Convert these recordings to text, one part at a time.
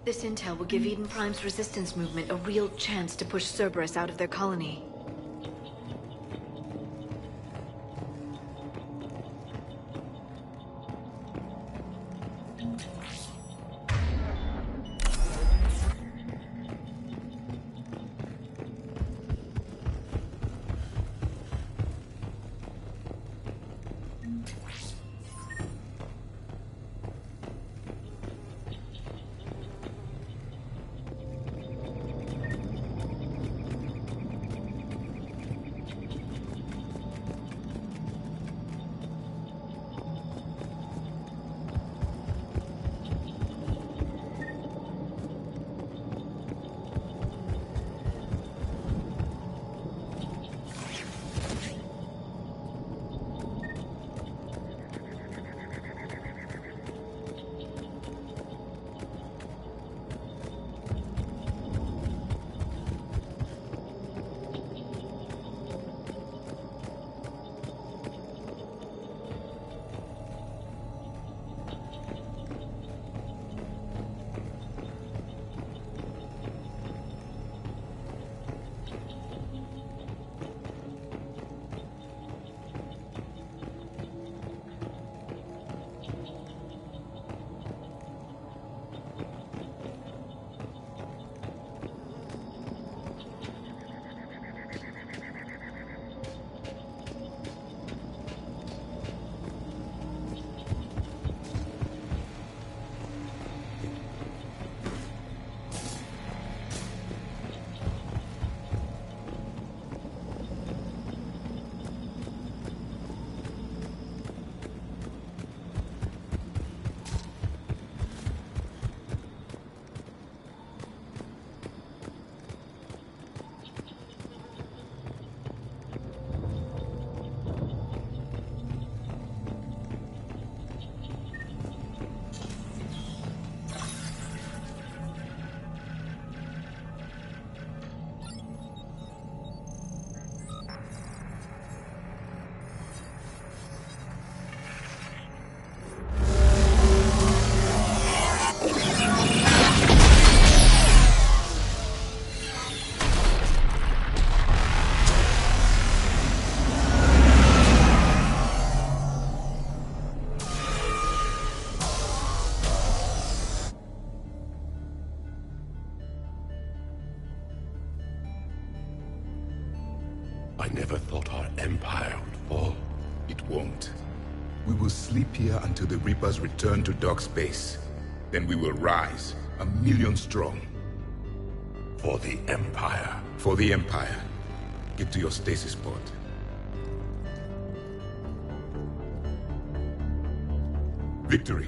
This intel will give Eden Prime's resistance movement a real chance to push Cerberus out of their colony. I never thought our empire would fall. It won't. We will sleep here until the Reapers return to dark space. Then we will rise, 1,000,000 strong. For the empire. For the empire. Get to your stasis pod. Victory.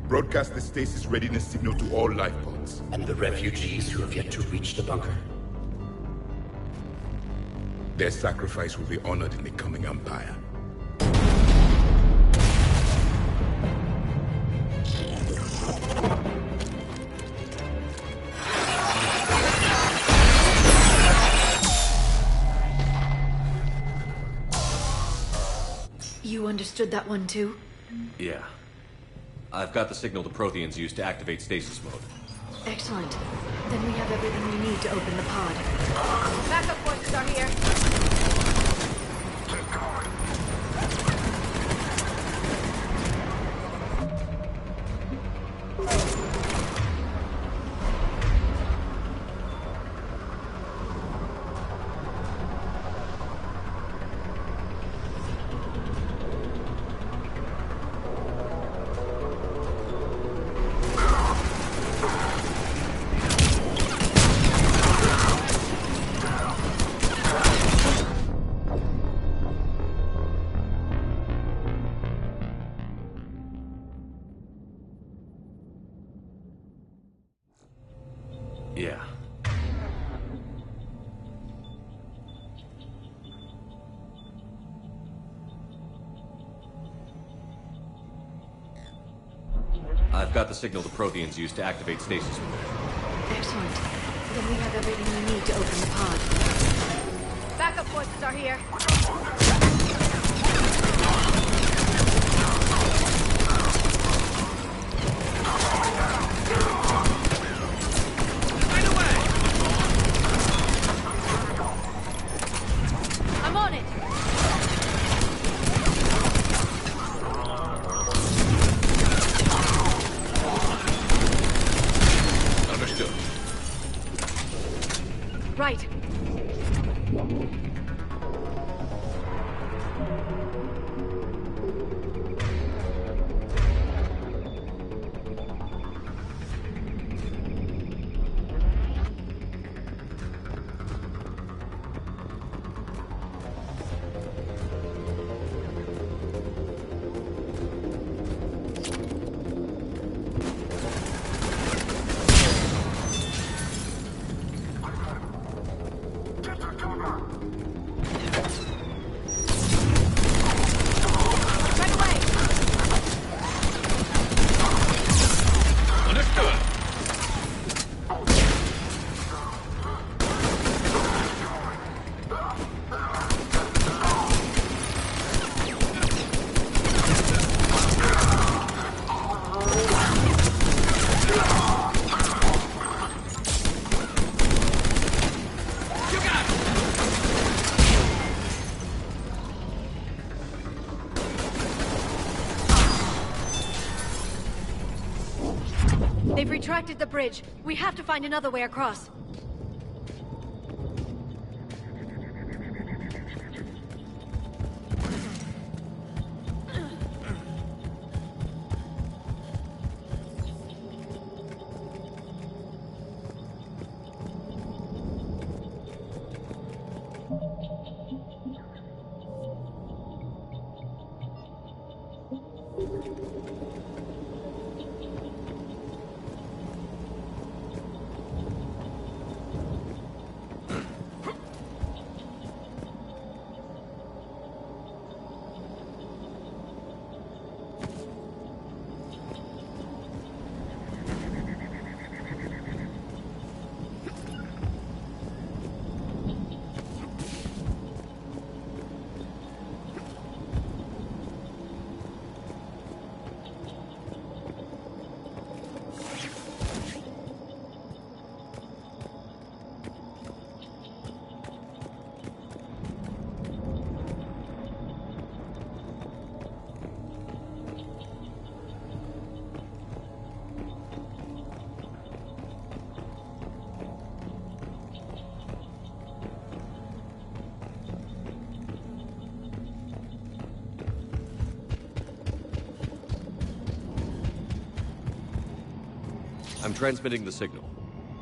Broadcast the stasis readiness signal to all life pods. And the refugees who have yet to reach the bunker. Their sacrifice will be honored in the coming empire. You understood that one too? Yeah. I've got the signal the Protheans use to activate stasis mode. Excellent. Then we have everything we need to open the pod. Backup forces are here. Yeah. I've got the signal the Protheans use to activate stasis mode. Excellent. Then we have everything we need to open the pod. Backup forces are here. They've retracted the bridge. We have to find another way across. I'm transmitting the signal.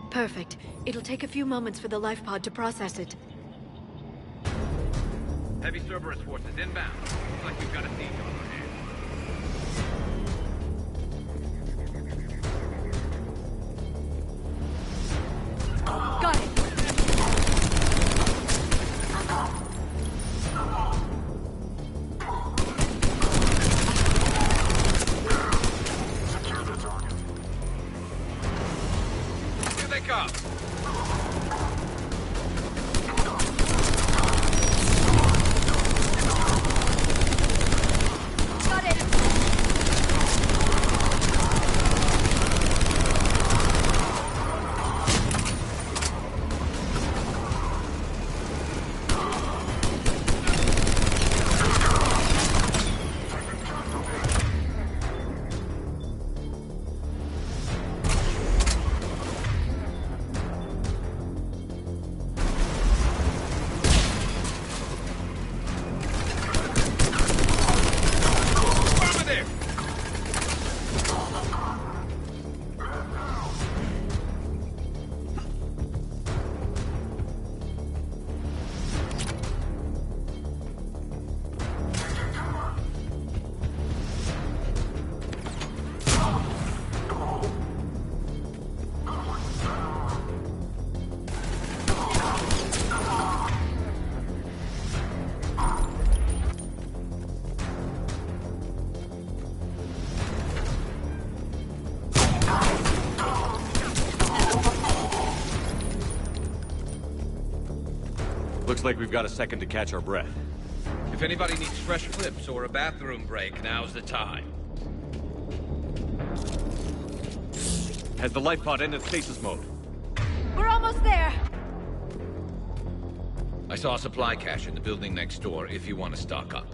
Perfect. It'll take a few moments for the life pod to process it. Heavy Cerberus forces inbound. Looks like we've got a siege on our hands. Got it. Here they come. Got it. Over there. Looks like we've got a second to catch our breath. If anybody needs fresh clips or a bathroom break, now's the time. Has the life pod ended stasis mode? We're almost there. I saw a supply cache in the building next door if you want to stock up.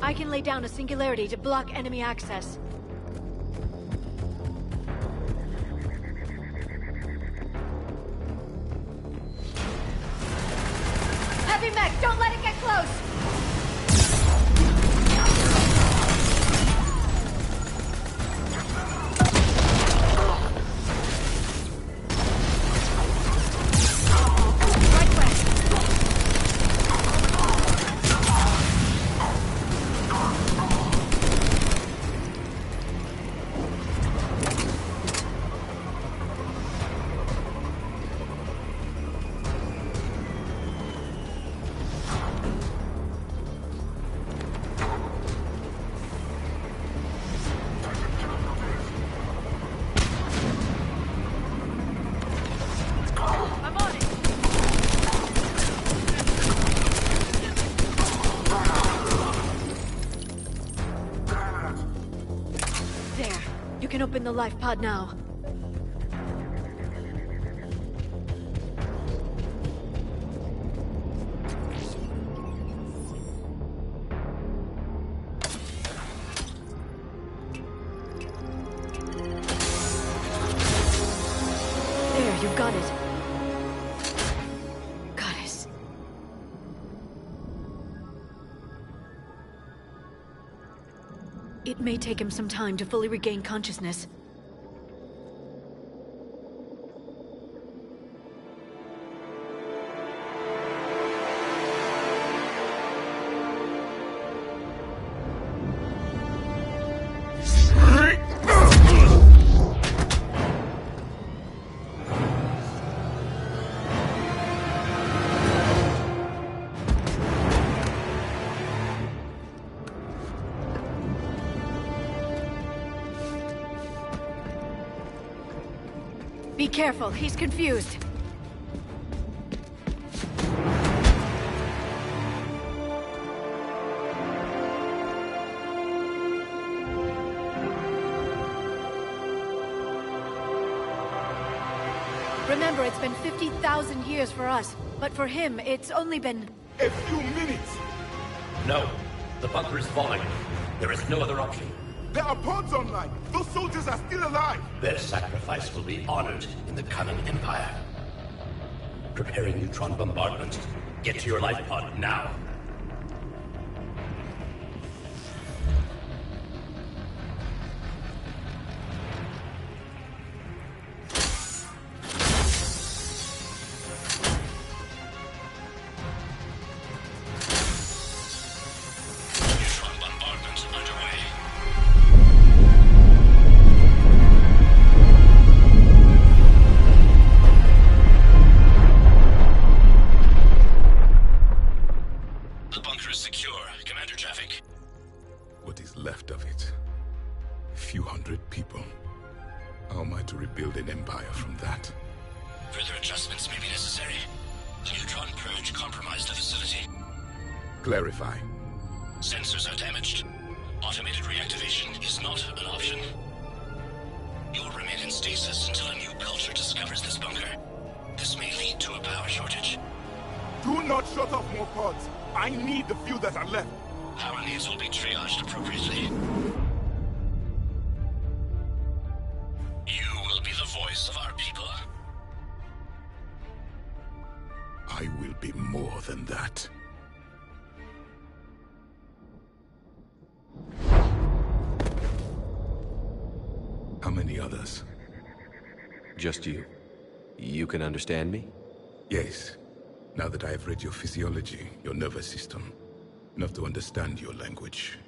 I can lay down a singularity to block enemy access. Heavy mech, don't let it get close! can open the life pod now. There, you've got it. Goddess. It may take him some time to fully regain consciousness. Be careful, he's confused. Remember, it's been 50,000 years for us, but for him, it's only been... A few minutes! No. The bunker is falling. There is no other option. There are pods online! Those soldiers are still alive! Their sacrifice will be honored in the coming Empire. Preparing neutron bombardment. Get to your life pod now. Neutron bombardment underway. The bunker is secure. Commander traffic. What is left of it? A few hundred people. How am I to rebuild an empire from that? Further adjustments may be necessary. The neutron purge compromised the facility. Clarify. Sensors are damaged. Automated reactivation is not an option. You'll remain in stasis until a new culture discovers this bunker. This may lead to a power shortage. Do not shut off more pods! I need the few that are left! Power needs will be triaged appropriately. You will be the voice of our people. I will be more than that. How many others? Just you. You can understand me? Yes. Now that I have read your physiology, your nervous system, enough to understand your language.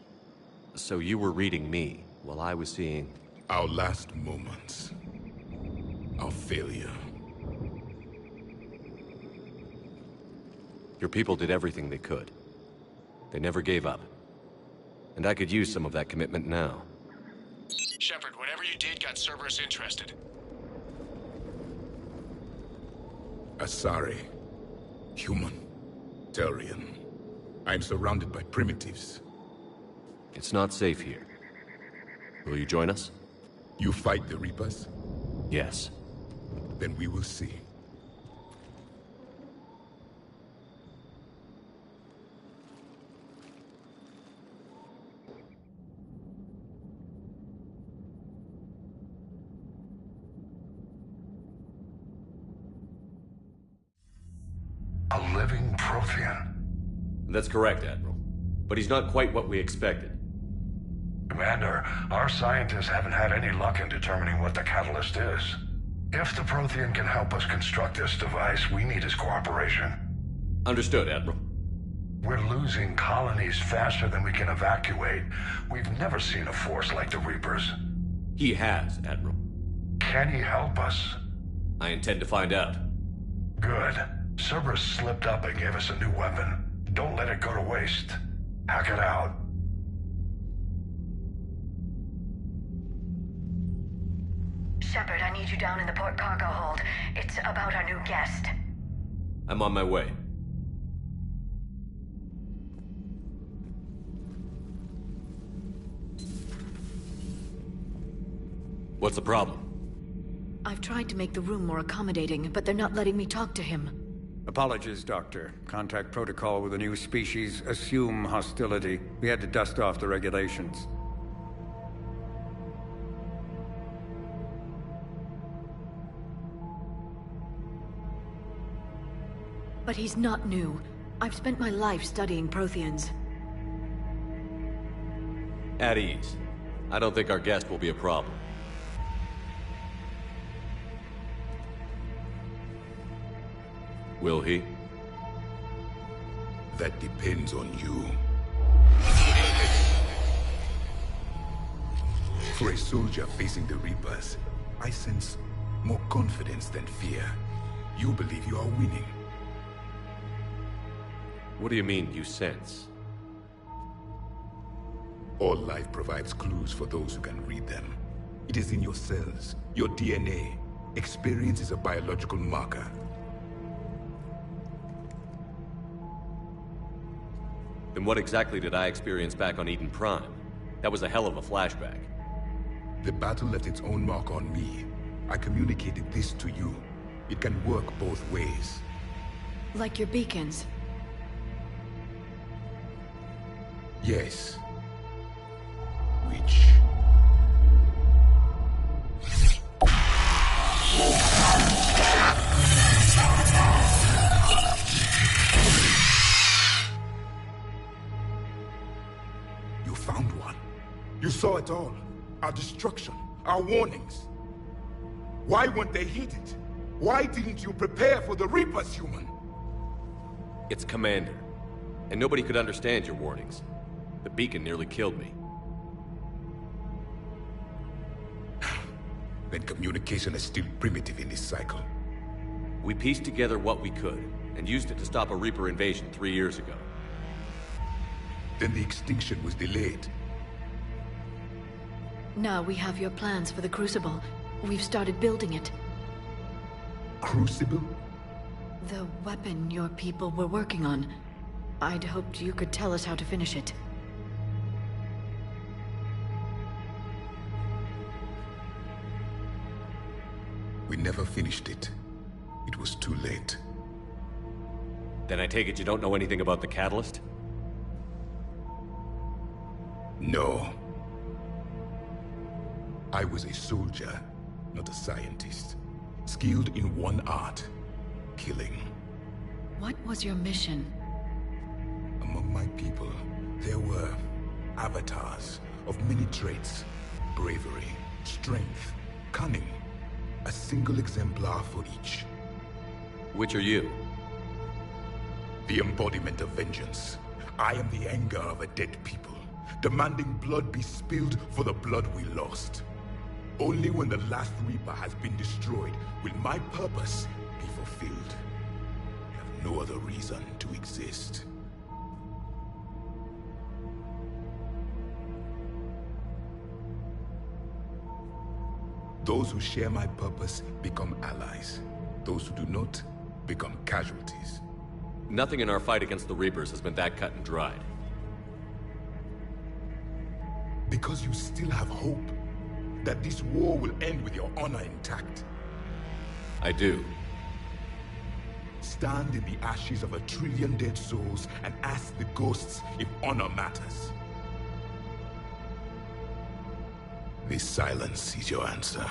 So you were reading me, while I was seeing... Our last moments. Our failure. Your people did everything they could. They never gave up. And I could use some of that commitment now. Shepard, whatever you did got Cerberus interested. Asari. Human. Turian. I am surrounded by primitives. It's not safe here. Will you join us? You fight the Reapers? Yes. Then we will see. A living Prothean. That's correct, Admiral. But he's not quite what we expected. Commander, our scientists haven't had any luck in determining what the catalyst is. If the Prothean can help us construct this device, we need his cooperation. Understood, Admiral. We're losing colonies faster than we can evacuate. We've never seen a force like the Reapers. He has, Admiral. Can he help us? I intend to find out. Good. Cerberus slipped up and gave us a new weapon. Don't let it go to waste. Hack it out. Shepard, I need you down in the port cargo hold. It's about our new guest. I'm on my way. What's the problem? I've tried to make the room more accommodating, but they're not letting me talk to him. Apologies, Doctor. Contact protocol with a new species. Assume hostility. We had to dust off the regulations. But he's not new. I've spent my life studying Protheans. At ease. I don't think our guest will be a problem. Will he? That depends on you. For a soldier facing the Reapers, I sense more confidence than fear. You believe you are winning. What do you mean, you sense? All life provides clues for those who can read them. It is in your cells, your DNA. Experience is a biological marker. Then what exactly did I experience back on Eden Prime? That was a hell of a flashback. The battle left its own mark on me. I communicated this to you. It can work both ways. Like your beacons. Yes. Which... You found one. You saw it all. Our destruction, our warnings. Why weren't they heeded? Why didn't you prepare for the Reapers, human? It's Commander. And nobody could understand your warnings. The beacon nearly killed me. Then communication is still primitive in this cycle. We pieced together what we could, and used it to stop a Reaper invasion 3 years ago. Then the extinction was delayed. Now we have your plans for the Crucible. We've started building it. Crucible? The weapon your people were working on. I'd hoped you could tell us how to finish it. We never finished it. It was too late. Then I take it you don't know anything about the catalyst? No. I was a soldier, not a scientist. Skilled in one art, killing. What was your mission? Among my people, there were avatars of many traits. Bravery, strength, cunning. A single exemplar for each. Which are you? The embodiment of vengeance. I am the anger of a dead people, demanding blood be spilled for the blood we lost. Only when the last Reaper has been destroyed will my purpose be fulfilled. I have no other reason to exist. Those who share my purpose become allies. Those who do not become casualties. Nothing in our fight against the Reapers has been that cut and dried. Because you still have hope that this war will end with your honor intact. I do. Stand in the ashes of 1 trillion dead souls and ask the ghosts if honor matters. This silence is your answer.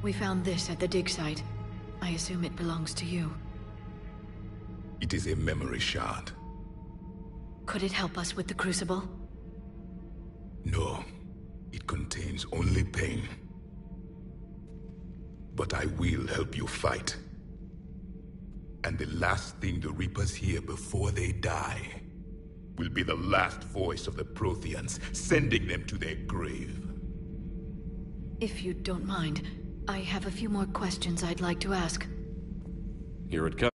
We found this at the dig site. I assume it belongs to you. It is a memory shard. Could it help us with the Crucible? No. It contains only pain. But I will help you fight. And the last thing the Reapers hear before they die will be the last voice of the Protheans, sending them to their grave. If you don't mind, I have a few more questions I'd like to ask. Here it comes.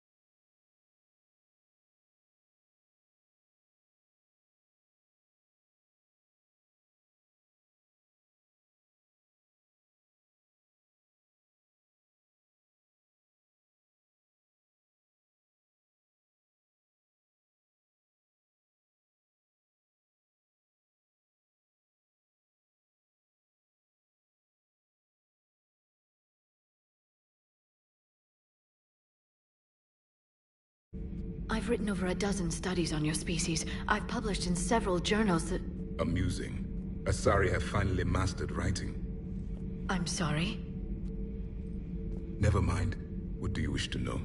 I've written over a dozen studies on your species. I've published in several journals that... Amusing. Asari have finally mastered writing. I'm sorry? Never mind. What do you wish to know?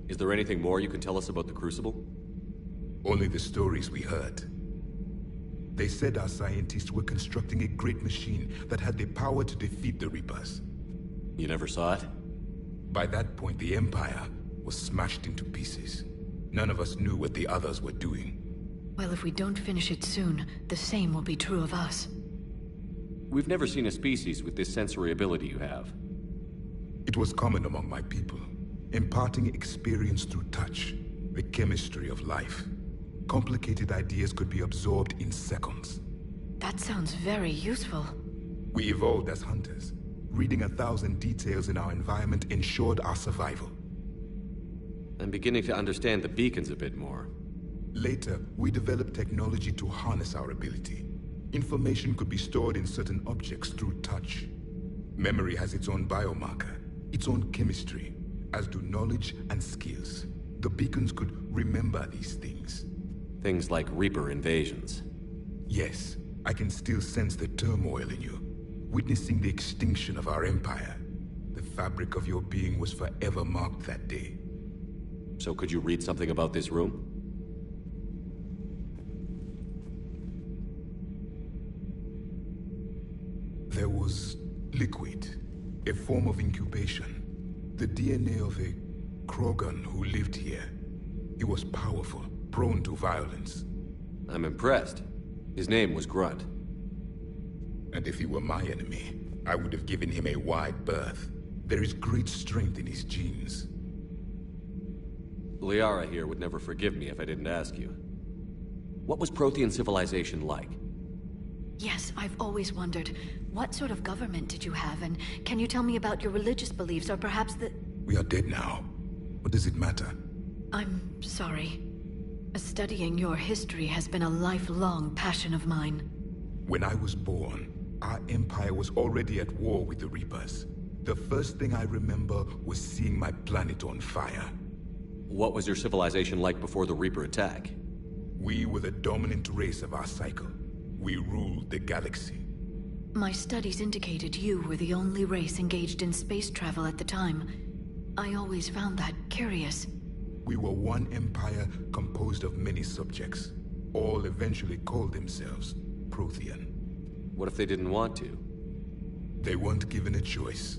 Is there anything more you can tell us about the Crucible? Only the stories we heard. They said our scientists were constructing a great machine that had the power to defeat the Reapers. You never saw it? By that point, the Empire was smashed into pieces. None of us knew what the others were doing. Well, if we don't finish it soon, the same will be true of us. We've never seen a species with this sensory ability you have. It was common among my people, imparting experience through touch, the chemistry of life. Complicated ideas could be absorbed in seconds. That sounds very useful. We evolved as hunters. Reading 1,000 details in our environment ensured our survival. I'm beginning to understand the beacons a bit more. Later, we developed technology to harness our ability. Information could be stored in certain objects through touch. Memory has its own biomarker, its own chemistry, as do knowledge and skills. The beacons could remember these things. Things like Reaper invasions. Yes, I can still sense the turmoil in you. Witnessing the extinction of our empire. The fabric of your being was forever marked that day. So could you read something about this room? There was liquid, a form of incubation. The DNA of a Krogan who lived here. He was powerful, prone to violence. I'm impressed. His name was Grunt. And if he were my enemy, I would have given him a wide berth. There is great strength in his genes. Liara here would never forgive me if I didn't ask you. What was Prothean civilization like? Yes, I've always wondered, what sort of government did you have, and can you tell me about your religious beliefs, or perhaps the... We are dead now. What does it matter? I'm sorry. Studying your history has been a lifelong passion of mine. When I was born, our empire was already at war with the Reapers. The first thing I remember was seeing my planet on fire. What was your civilization like before the Reaper attack? We were the dominant race of our cycle. We ruled the galaxy. My studies indicated you were the only race engaged in space travel at the time. I always found that curious. We were one empire composed of many subjects. All eventually called themselves Prothean. What if they didn't want to? They weren't given a choice.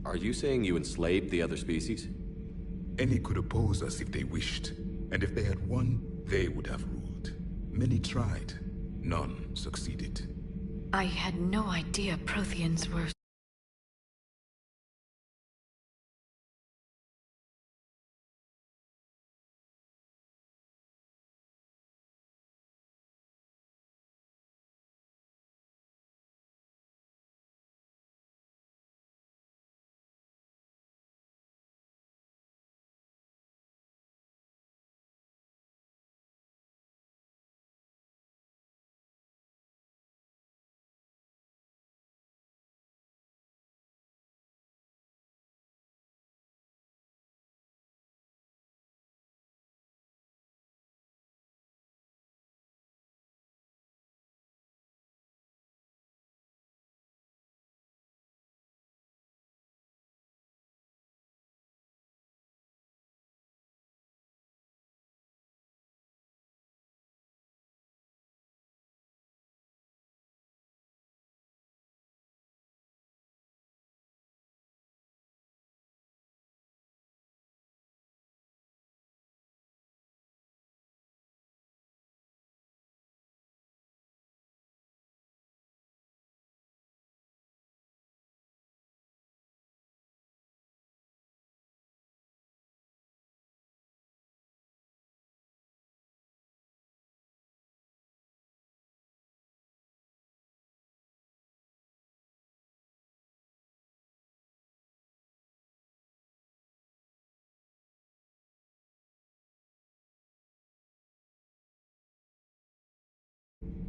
Are you saying you enslaved the other species? Any could oppose us if they wished. And if they had won, they would have ruled. Many tried. None succeeded. I had no idea Protheans were...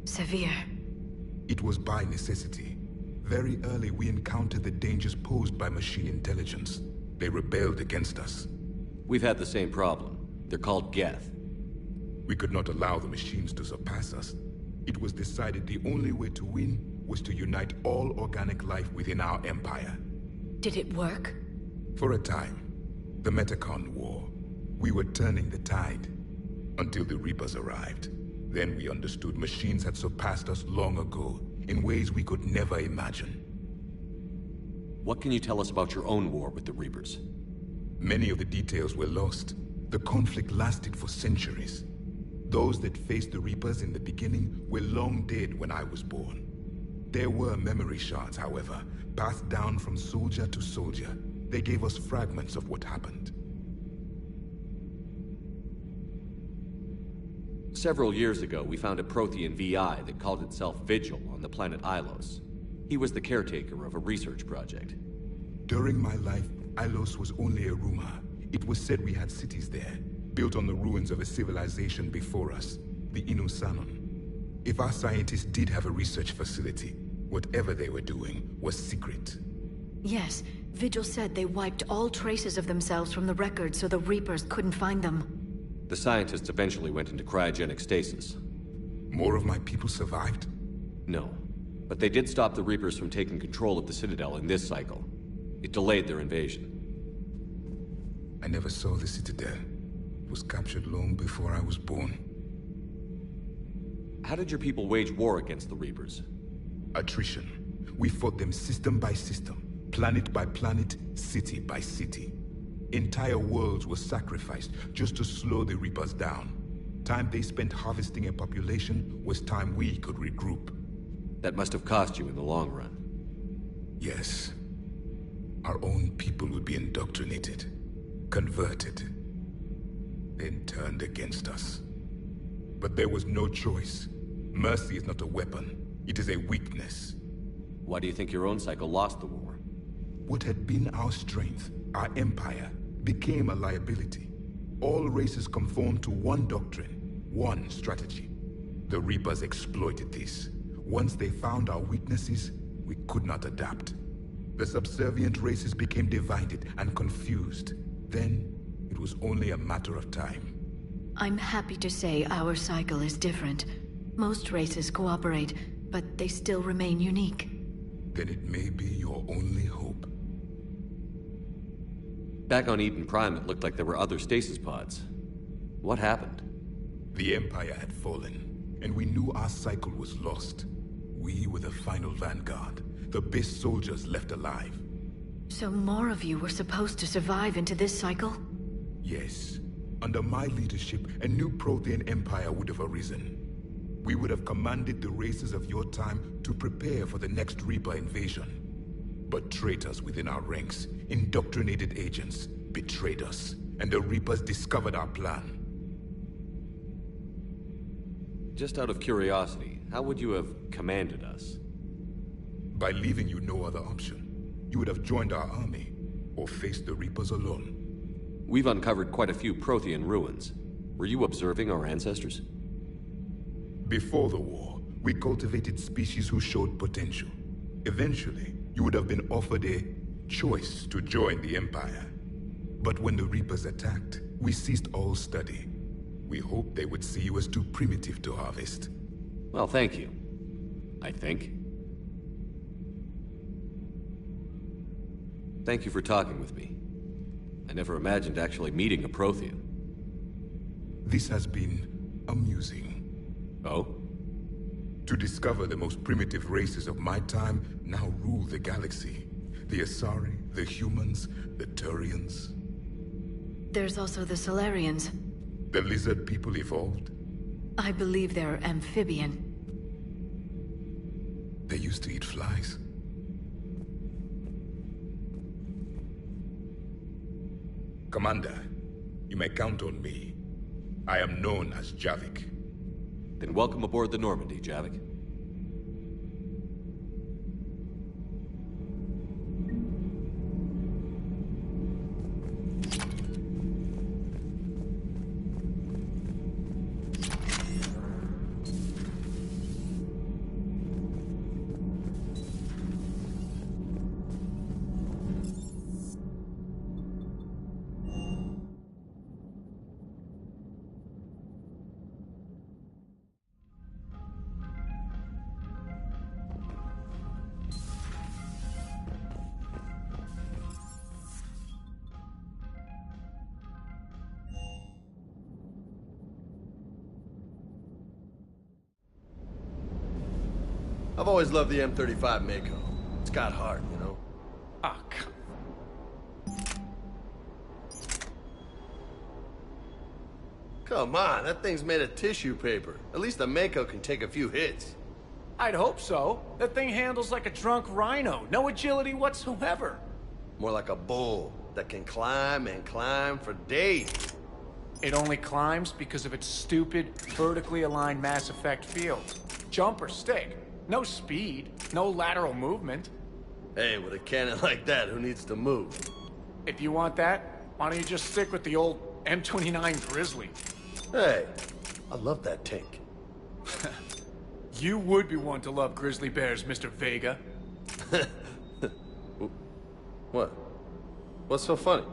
severe. It was by necessity. Very early, we encountered the dangers posed by machine intelligence. They rebelled against us. We've had the same problem. They're called Geth. We could not allow the machines to surpass us. It was decided the only way to win was to unite all organic life within our empire. Did it work? For a time. The Metacon War. We were turning the tide. Until the Reapers arrived. Then we understood machines had surpassed us long ago, in ways we could never imagine. What can you tell us about your own war with the Reapers? Many of the details were lost. The conflict lasted for centuries. Those that faced the Reapers in the beginning were long dead when I was born. There were memory shards, however, passed down from soldier to soldier. They gave us fragments of what happened. Several years ago, we found a Prothean VI that called itself Vigil on the planet Ilos. He was the caretaker of a research project. During my life, Ilos was only a rumor. It was said we had cities there, built on the ruins of a civilization before us, the Inusanon. If our scientists did have a research facility, whatever they were doing was secret. Yes, Vigil said they wiped all traces of themselves from the records so the Reapers couldn't find them. The scientists eventually went into cryogenic stasis. More of my people survived? No, but they did stop the Reapers from taking control of the Citadel in this cycle. It delayed their invasion. I never saw the Citadel. It was captured long before I was born. How did your people wage war against the Reapers? Attrition. We fought them system by system, planet by planet, city by city. Entire worlds were sacrificed just to slow the Reapers down. Time they spent harvesting a population was time we could regroup. That must have cost you in the long run. Yes. Our own people would be indoctrinated, converted, then turned against us. But there was no choice. Mercy is not a weapon. It is a weakness. Why do you think your own cycle lost the war? What had been our strength, our empire, became a liability. All races conformed to one doctrine, one strategy. The Reapers exploited this. Once they found our weaknesses, we could not adapt. The subservient races became divided and confused. Then, it was only a matter of time. I'm happy to say our cycle is different. Most races cooperate, but they still remain unique. Then it may be your only hope. Back on Eden Prime, it looked like there were other stasis pods. What happened? The Empire had fallen, and we knew our cycle was lost. We were the final vanguard, the best soldiers left alive. So more of you were supposed to survive into this cycle? Yes. Under my leadership, a new Prothean empire would have arisen. We would have commanded the races of your time to prepare for the next Reaper invasion. But traitors within our ranks, indoctrinated agents, betrayed us, and the Reapers discovered our plan. Just out of curiosity, how would you have commanded us? By leaving you no other option. You would have joined our army, or faced the Reapers alone. We've uncovered quite a few Prothean ruins. Were you observing our ancestors? Before the war, we cultivated species who showed potential. Eventually, you would have been offered a choice to join the Empire. But when the Reapers attacked, we ceased all study. We hoped they would see you as too primitive to harvest. Well, thank you. I think. Thank you for talking with me. I never imagined actually meeting a Prothean. This has been amusing. Oh? To discover the most primitive races of my time now rule the galaxy. The Asari, the humans, the Turians. There's also the Solarians. The lizard people evolved? I believe they're amphibian. They used to eat flies. Commander, you may count on me. I am known as Javik. Then welcome aboard the Normandy, Javik. I've always loved the M35 Mako. It's got heart, you know? Ah, come. Come on, that thing's made of tissue paper. At least the Mako can take a few hits. I'd hope so. That thing handles like a drunk rhino. No agility whatsoever. More like a bull that can climb and climb for days. It only climbs because of its stupid, vertically aligned Mass Effect field. Jump or stick. No speed, no lateral movement. Hey, with a cannon like that, who needs to move? If you want that, why don't you just stick with the old M29 Grizzly? Hey, I love that tank. You would be one to love grizzly bears, Mr. Vega. What? What's so funny?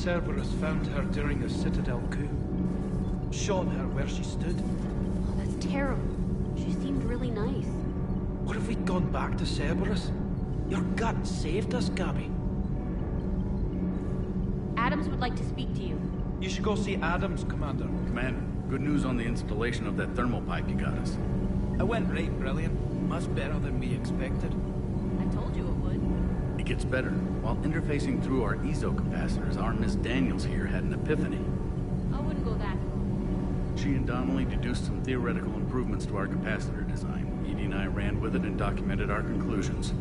Cerberus found her during the Citadel coup. Shot her where she stood. Oh, that's terrible. She seemed really nice. What if we'd gone back to Cerberus? Your gut saved us, Gabby. Adams would like to speak to you. You should go see Adams, Commander. Commander, good news on the installation of that thermal pipe you got us. It went right brilliant. Much better than we expected. I told you it would. It gets better. While interfacing through our ezo capacitors, our Miss Daniels here had an epiphany. I wouldn't go that far. She and Donnelly deduced some theoretical improvements to our capacitor design. Edie and I ran with it and documented our conclusions.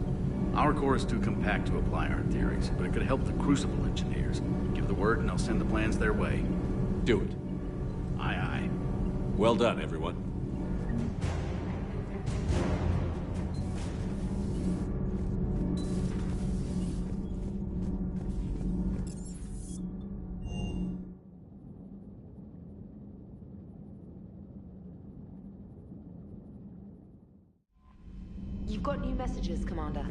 Our core is too compact to apply our theories, but it could help the Crucible engineers. Give the word and I'll send the plans their way. Do it. Aye, aye. Well done, everyone. You've got new messages, Commander.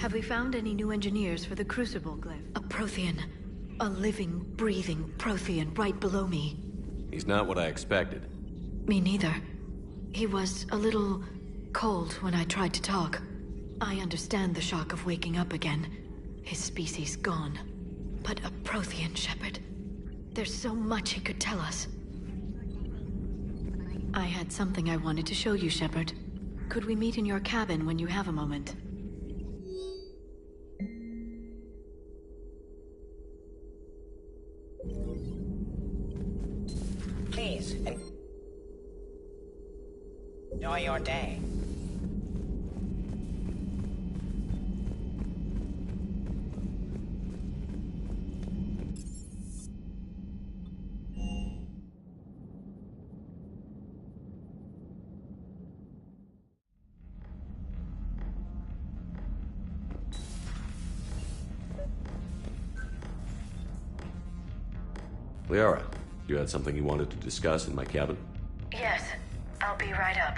Have we found any new engineers for the Crucible glyph? A Prothean. A living, breathing Prothean right below me. He's not what I expected. Me neither. He was a little cold when I tried to talk. I understand the shock of waking up again. His species gone. But a Prothean, Shepard. There's so much he could tell us. I had something I wanted to show you, Shepard. Could we meet in your cabin when you have a moment? Please, enjoy your day. Liara, you had something you wanted to discuss in my cabin? Yes, I'll be right up.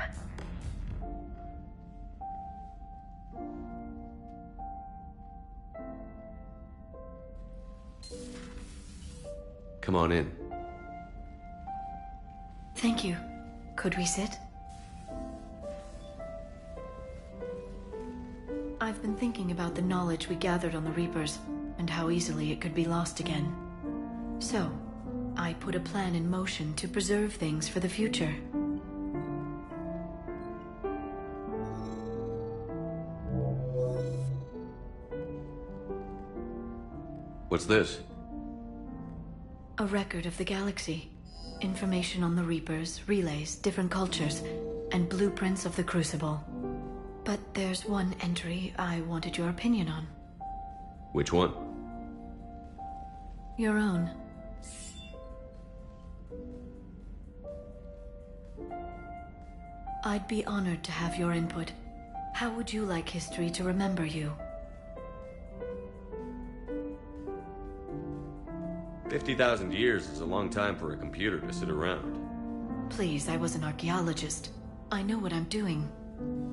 Come on in. Thank you. Could we sit? I've been thinking about the knowledge we gathered on the Reapers, and how easily it could be lost again. So, I put a plan in motion to preserve things for the future. What's this? A record of the galaxy. Information on the Reapers, relays, different cultures, and blueprints of the Crucible. But there's one entry I wanted your opinion on. Which one? Your own. I'd be honored to have your input. How would you like history to remember you? 50,000 years is a long time for a computer to sit around. Please, I was an archaeologist. I know what I'm doing.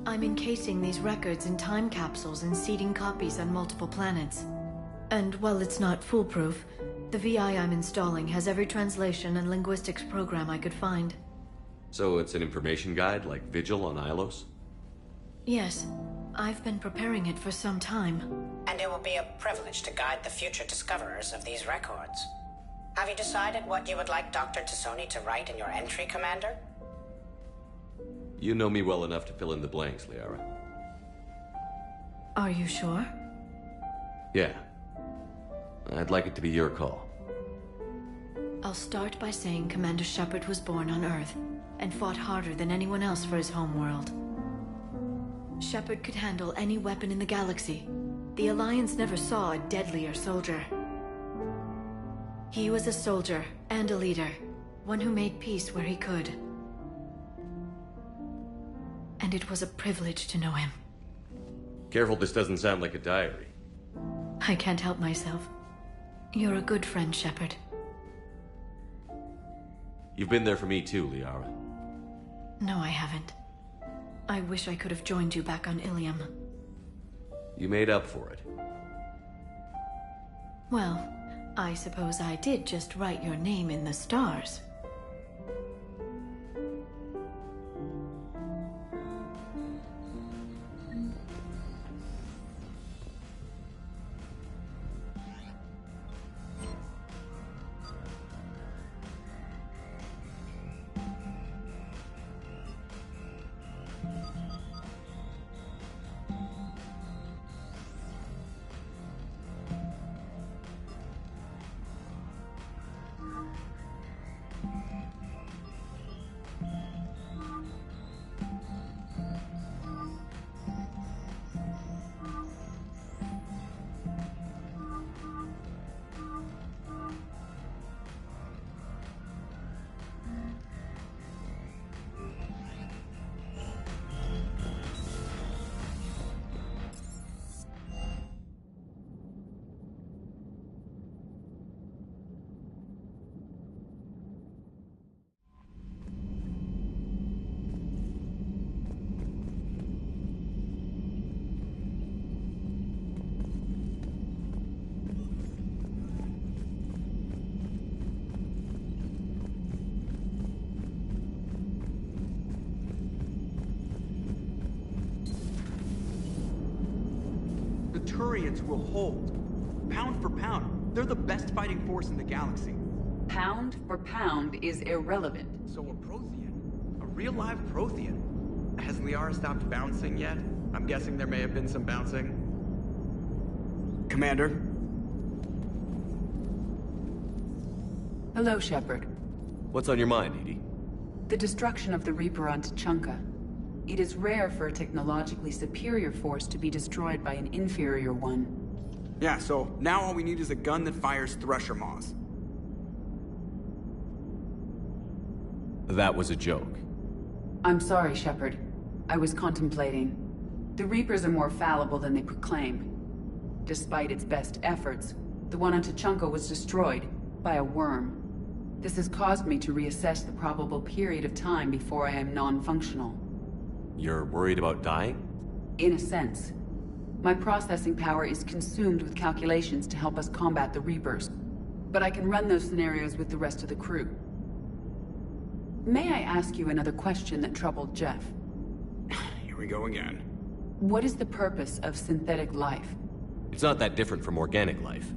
I'm encasing these records in time capsules and seeding copies on multiple planets. And while it's not foolproof, the VI I'm installing has every translation and linguistics program I could find. So it's an information guide like Vigil on Ilos? Yes. I've been preparing it for some time. And it will be a privilege to guide the future discoverers of these records. Have you decided what you would like Dr. Tassoni to write in your entry, Commander? You know me well enough to fill in the blanks, Liara. Are you sure? Yeah. I'd like it to be your call. I'll start by saying Commander Shepard was born on Earth, and fought harder than anyone else for his homeworld. Shepard could handle any weapon in the galaxy. The Alliance never saw a deadlier soldier. He was a soldier and a leader, one who made peace where he could. And it was a privilege to know him. Careful this doesn't sound like a diary. I can't help myself. You're a good friend, Shepard. You've been there for me too, Liara. No, I haven't. I wish I could have joined you back on Ilium. You made up for it. Well, I suppose I did just write your name in the stars. Turians will hold. Pound for pound, they're the best fighting force in the galaxy. Pound for pound is irrelevant. So a Prothean, a real live Prothean. Has Liara stopped bouncing yet? I'm guessing there may have been some bouncing. Commander? Hello, Shepard. What's on your mind, Edie? The destruction of the Reaper on Tuchanka. It is rare for a technologically superior force to be destroyed by an inferior one. Yeah, so now all we need is a gun that fires Thresher Maws. That was a joke. I'm sorry, Shepard. I was contemplating. The Reapers are more fallible than they proclaim. Despite its best efforts, the one on Tuchanka was destroyed by a worm. This has caused me to reassess the probable period of time before I am non-functional. You're worried about dying? In a sense. My processing power is consumed with calculations to help us combat the Reapers. But I can run those scenarios with the rest of the crew. May I ask you another question that troubled Jeff? Here we go again. What is the purpose of synthetic life? It's not that different from organic life.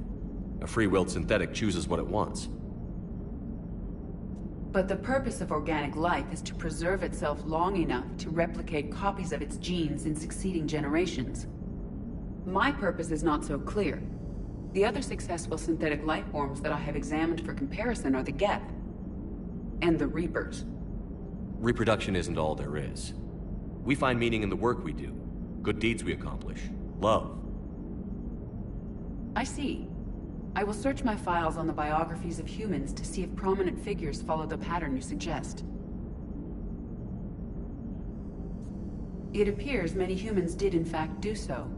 A free-willed synthetic chooses what it wants. But the purpose of organic life is to preserve itself long enough to replicate copies of its genes in succeeding generations. My purpose is not so clear. The other successful synthetic life forms that I have examined for comparison are the Geth and the Reapers. Reproduction isn't all there is. We find meaning in the work we do, good deeds we accomplish, love. I see. I will search my files on the biographies of humans to see if prominent figures follow the pattern you suggest. It appears many humans did in fact do so.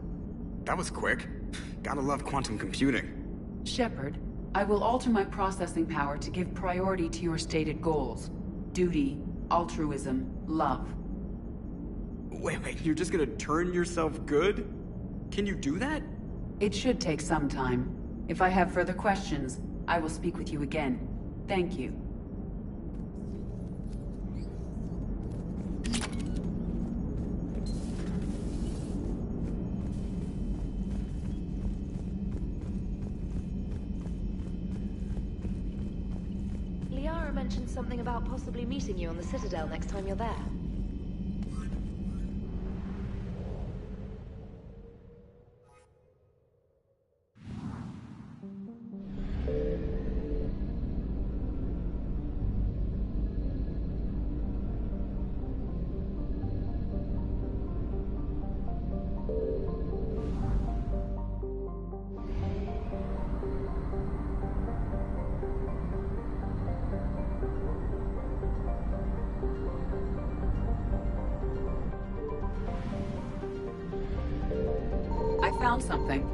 That was quick. Gotta love quantum computing. Shepard, I will alter my processing power to give priority to your stated goals. Duty, altruism, love. Wait, you're just gonna turn yourself good? Can you do that? It should take some time. If I have further questions, I will speak with you again. Thank you. Liara mentioned something about possibly meeting you on the Citadel next time you're there. I found something.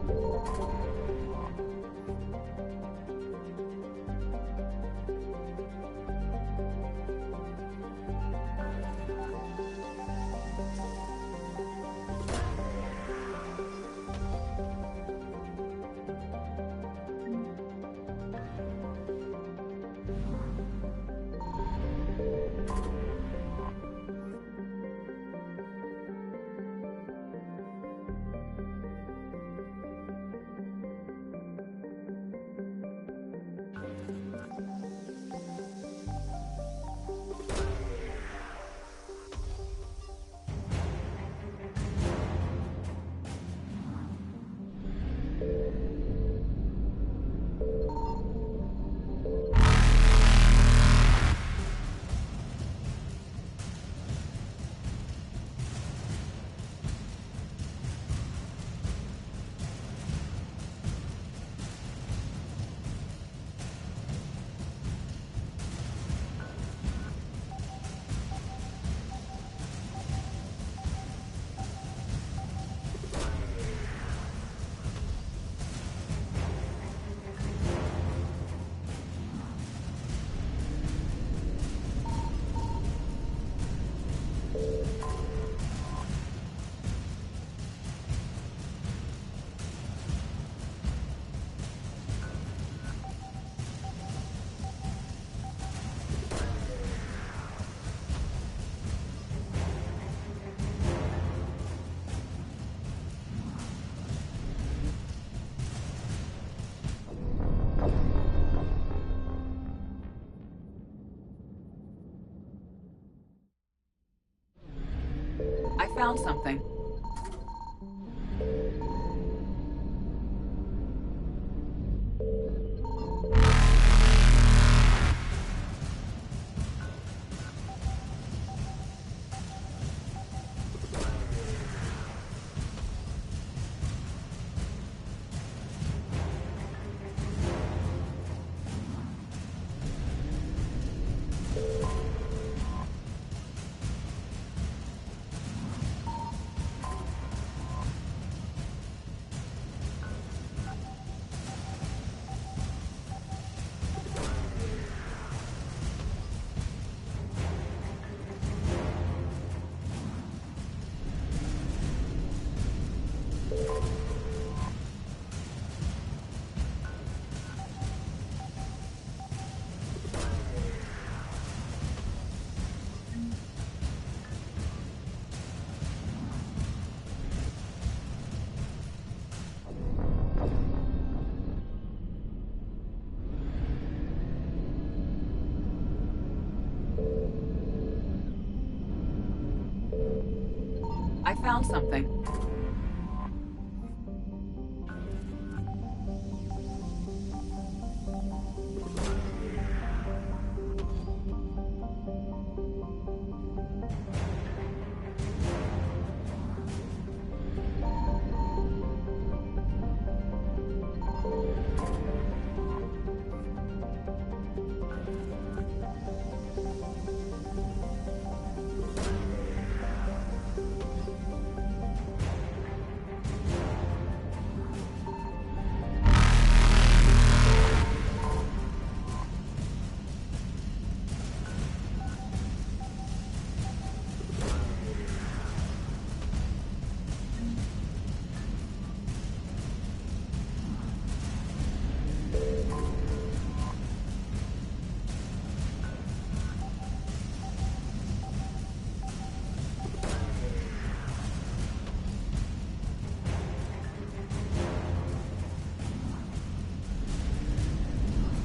found something. I found something.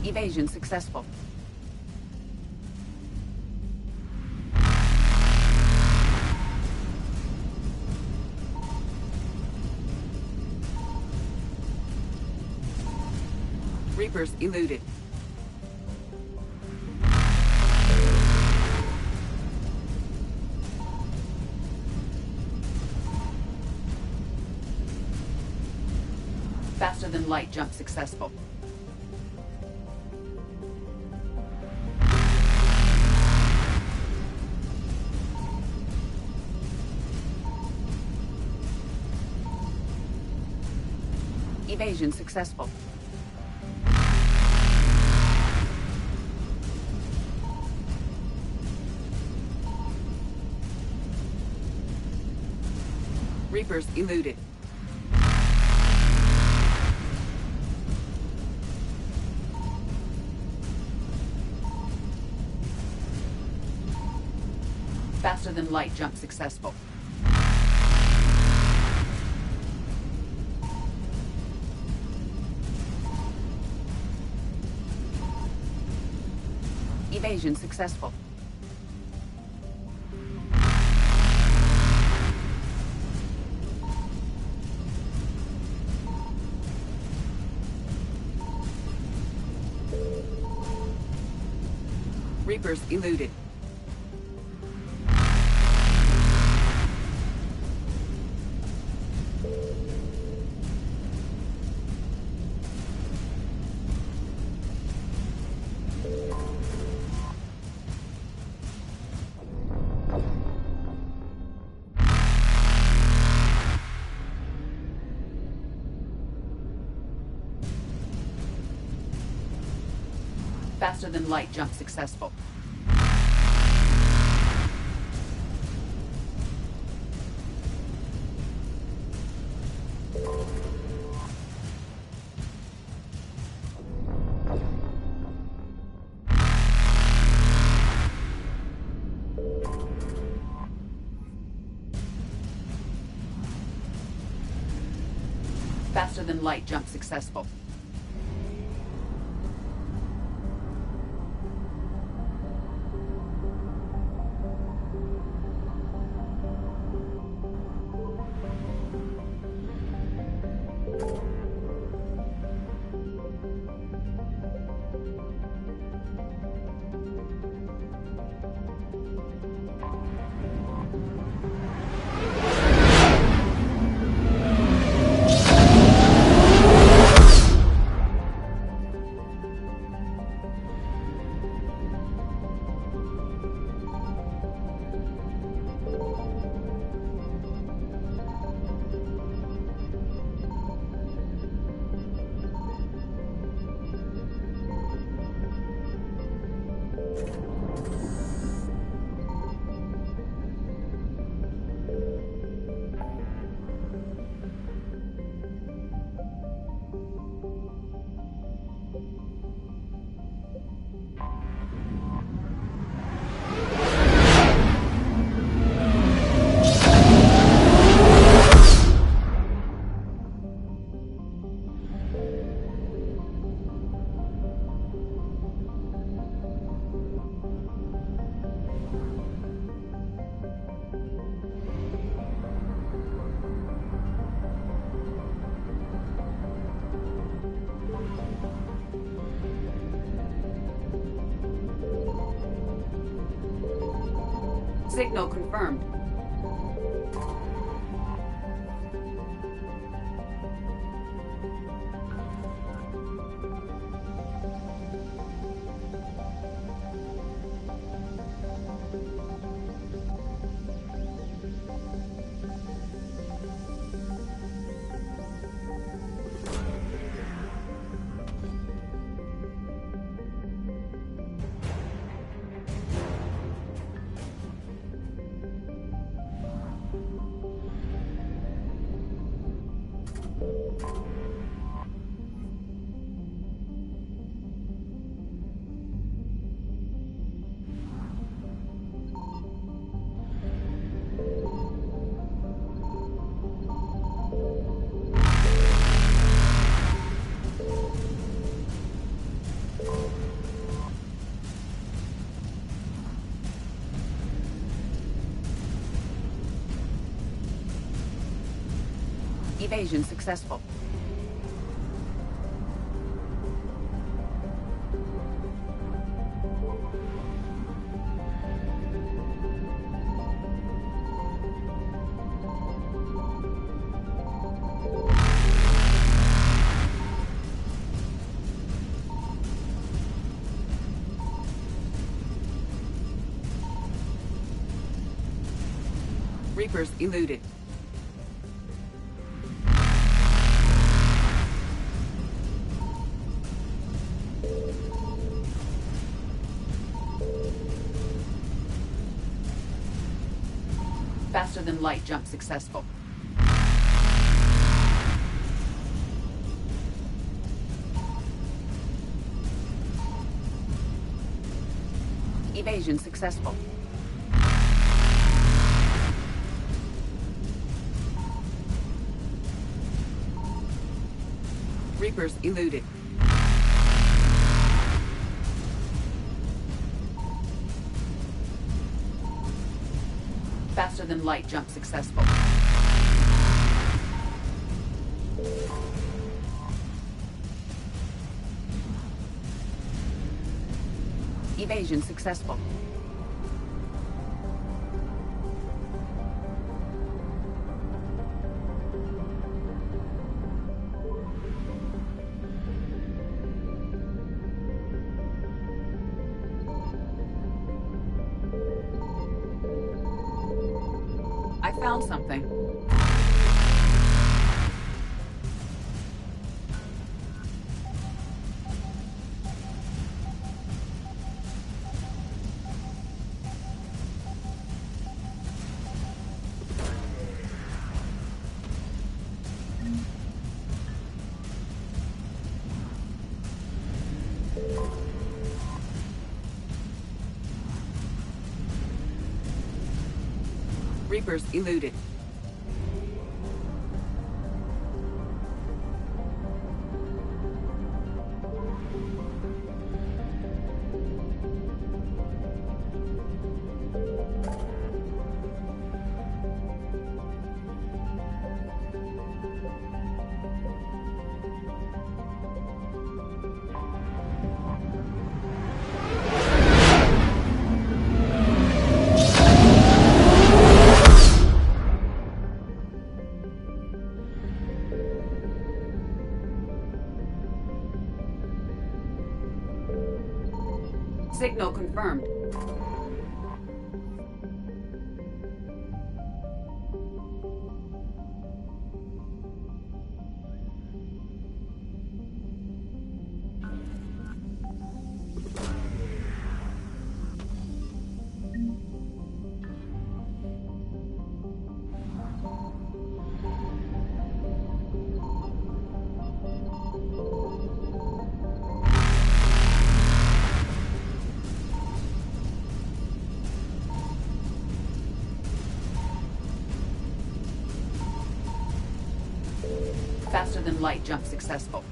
Evasion successful. Reapers eluded. Faster than light jump successful. Evasion successful. Reapers eluded. Faster than light jump successful. Evasion successful. Reapers eluded. Faster than light jump successful. Faster than light jump successful. Signal confirmed. Evasion successful. Reapers eluded. Faster than light jump successful. Evasion successful. Reapers eluded. Faster than light jump successful. Evasion successful. I found something. Reapers eluded. Signal confirmed. Faster than light jump successful.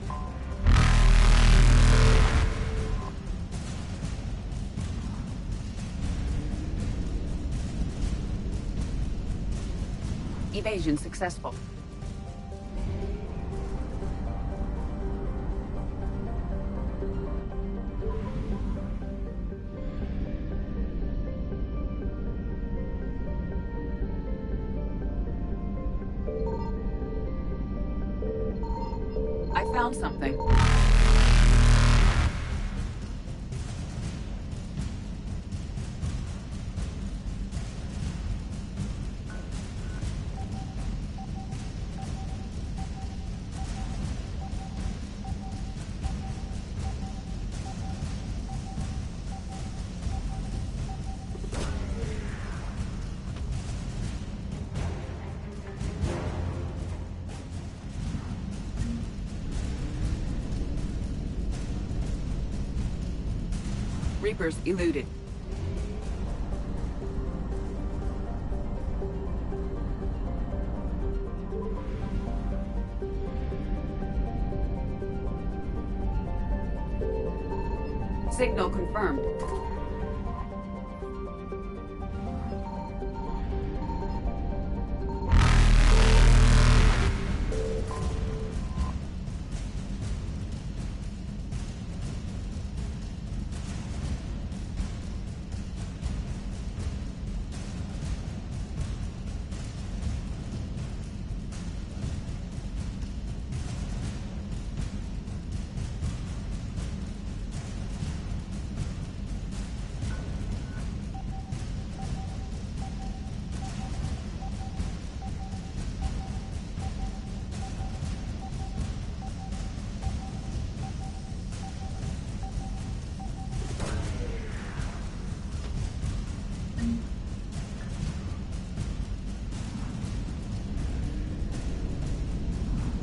Evasion successful. found something. Reapers eluded. Signal confirmed.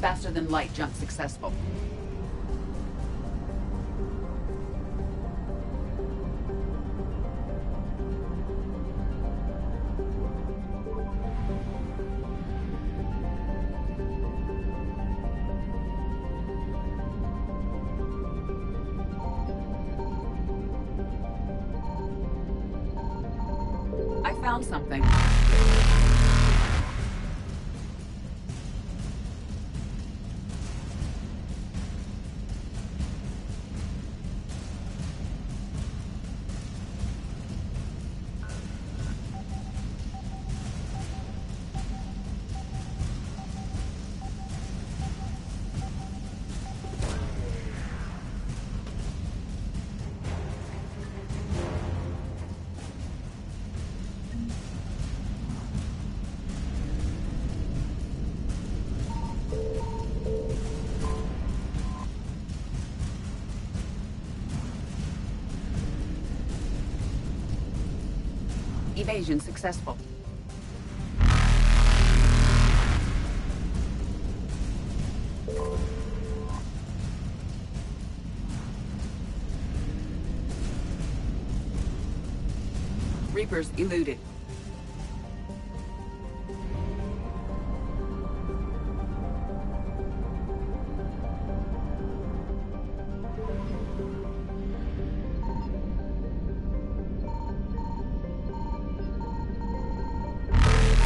Faster than light jump successful. I found something. Evasion successful. Reapers eluded.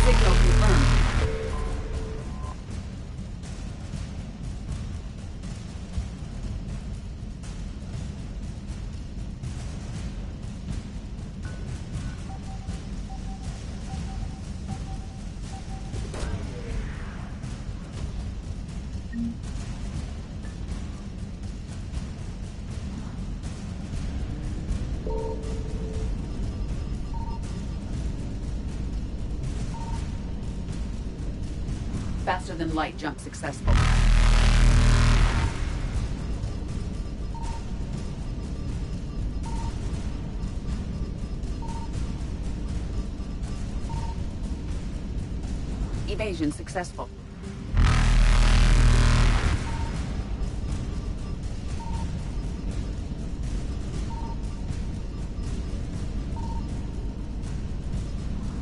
Signal confirmed. Faster than light jump successful. Evasion successful.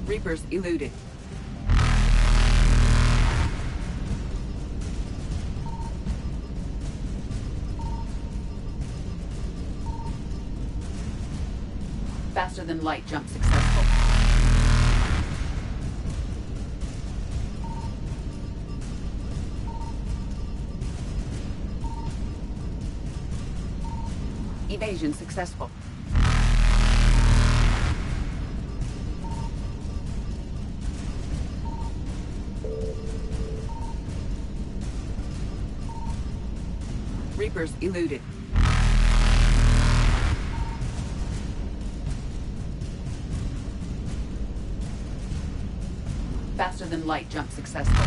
Reapers eluded. Faster than light jump successful. Evasion successful. Reapers eluded. Faster than light jump successful.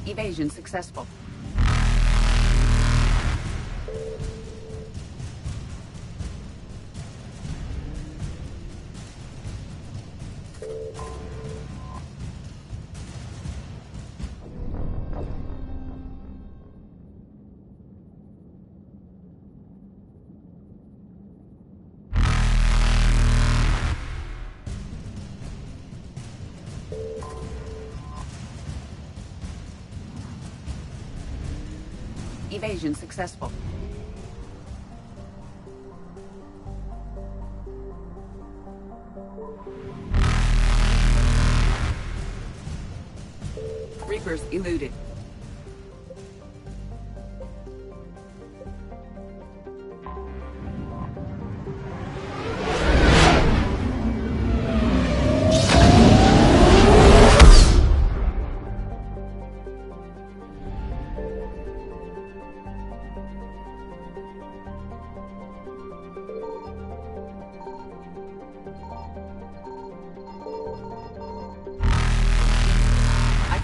Evasion successful. Evasion successful. Reapers eluded.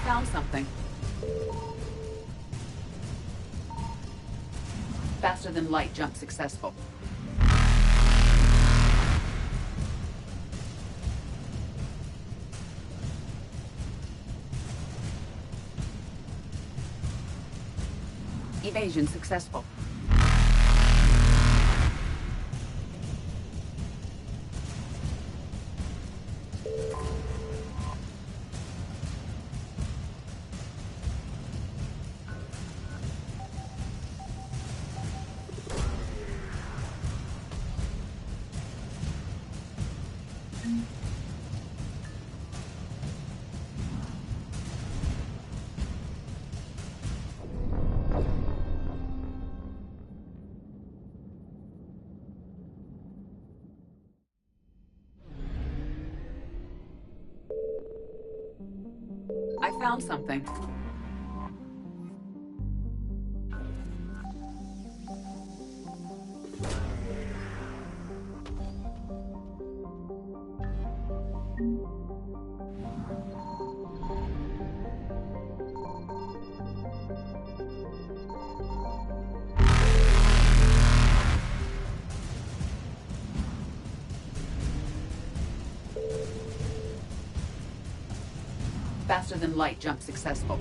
Found something. Faster than light jump successful. Evasion successful. I found something. Faster than light jump successful.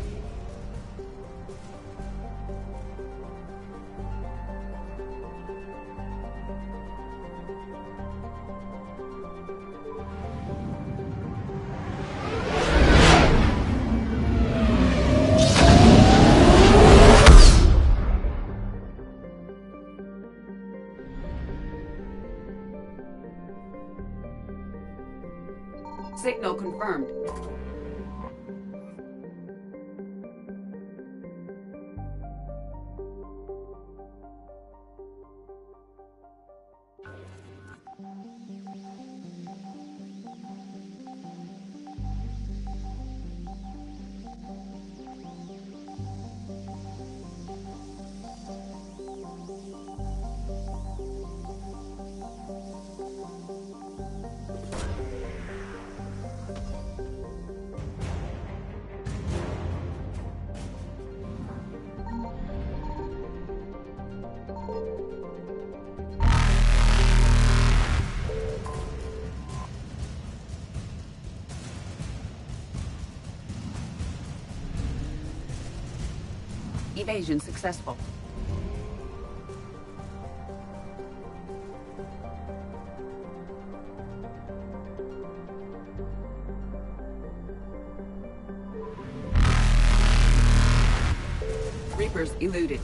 Signal confirmed. Evasion successful. Reapers eluded.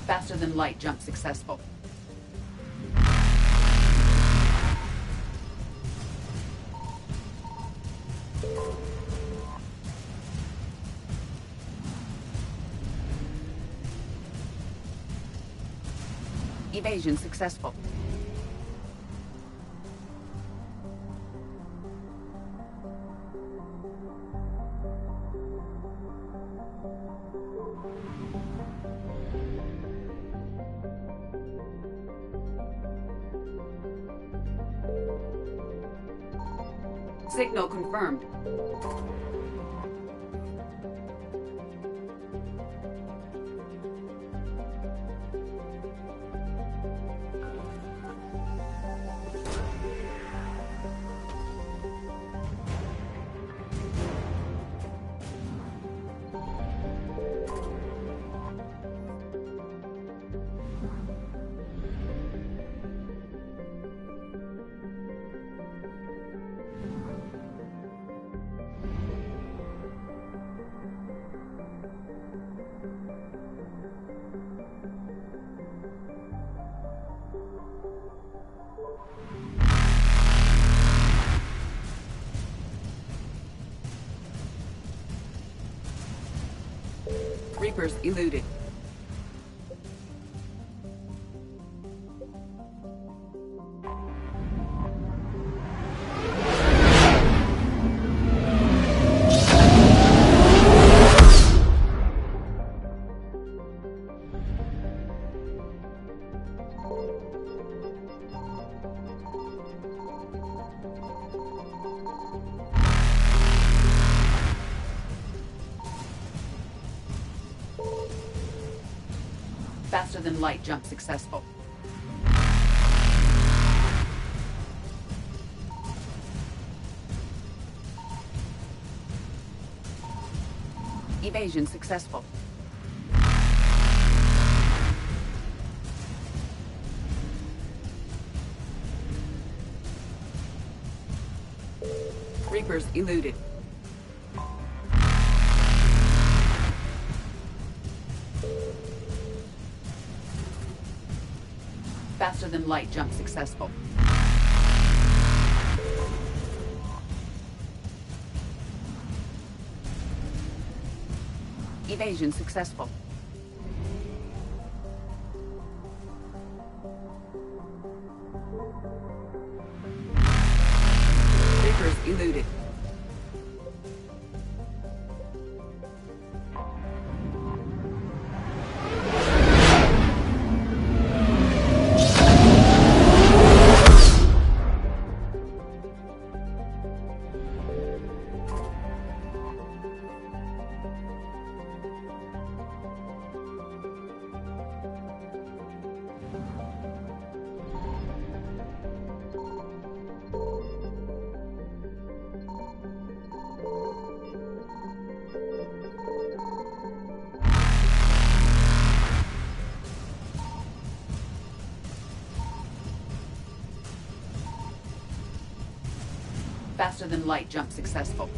Faster than light jump successful. Evasion successful. Signal confirmed. Reapers eluded. Faster than light jump successful. Evasion successful. Reapers eluded. Faster than light jump successful. Evasion successful. Reapers eluded. Faster than light jump successful.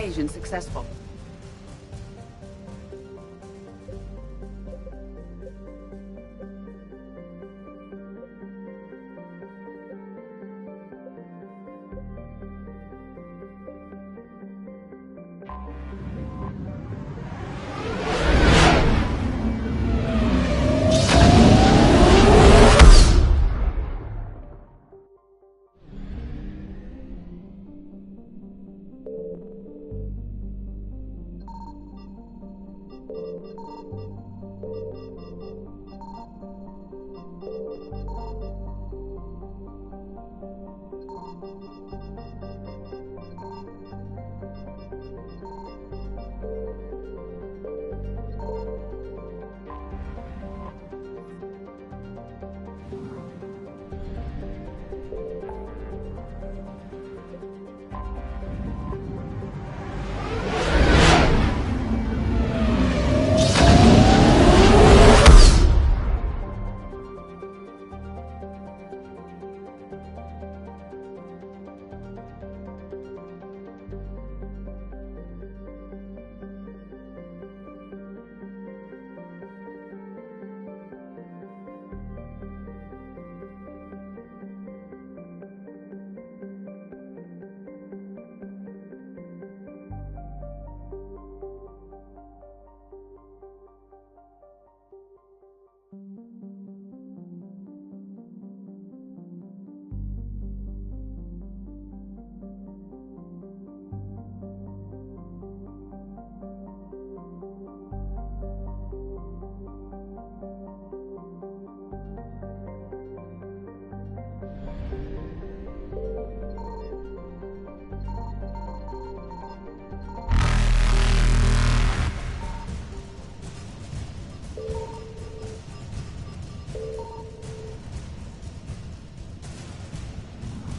Evasion successful.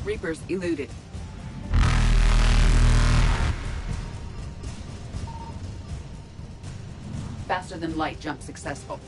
Reapers eluded. Faster than light jump successful.